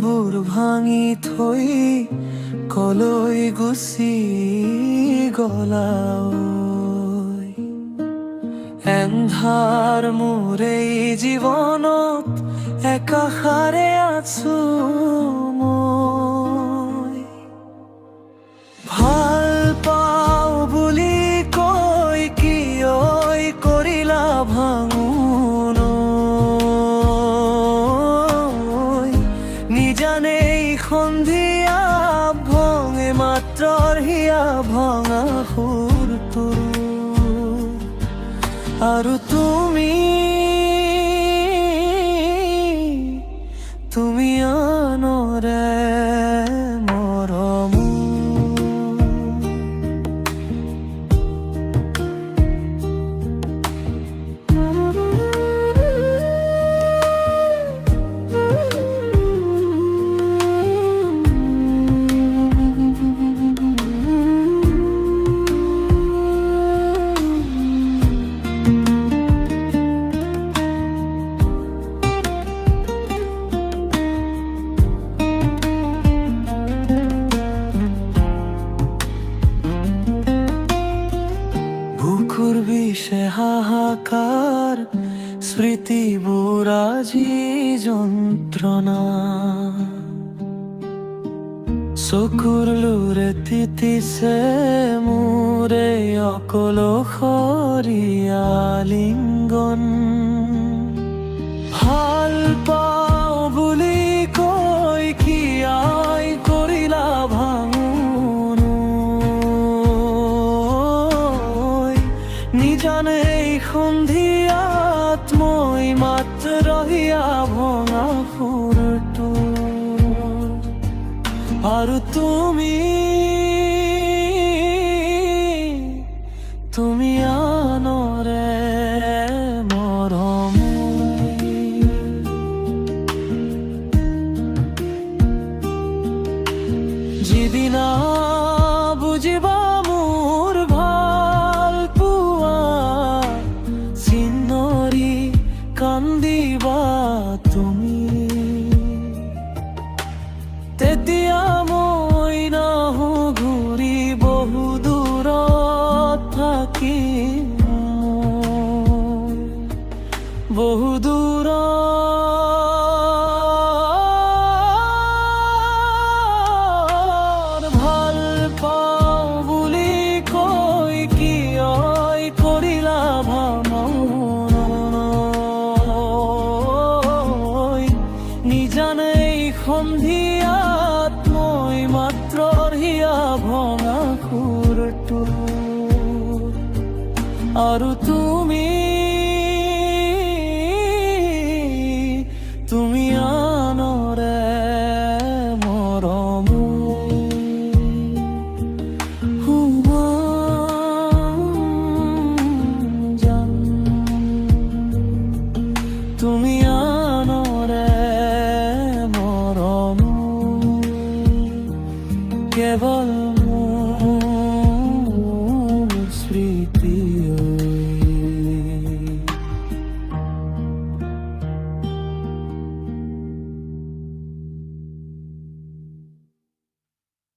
বুৰ ভাঙি থৈ কলৈ গুচি গলাও এন্ধাৰ মোৰ এই জীৱনত একাষাৰে আছো মই ভাল পাওঁ বুলি কৈ কিয় কৰিলা ভাঙোন নিজানেই সন্ধিয়া ভঙে মাত্ৰৰ হিয়া ভঙা সুৰটো আৰু তুমি আনৰে মৰম বুকুৰ বিষে হাহাকাৰ স্মৃতিবোৰ আজি যন্ত্ৰণা চকুৰ লোৰে তিতিছে মোৰে অকলশৰীয়া লিংগন ভাল পাওঁ বুলি কৈ কিয় কৰিলা ভাঙোন নিজানেই সন্ধিয়াত মই মাত্ৰ হিয়া ভঙা সুৰটো আৰু তুমি আনৰে মৰম যিদিনা বুজিবা মোৰ ভাল পোৱা চিন্নৰি কান্দিবা তুমি তেতিয়া মই নাহো ঘূৰি বহু দূৰত থাকিম বহু দূৰত ভাল পাওঁ বুলি কৈ কিয় কৰিলা ভাঙোন নিজানেই সন্ধিয়াত মই মাত্ৰ হিয়া ভঙা সুৰটো আৰু তুমি আনৰে মৰম জান তুমি আনৰে মৰম কেৱল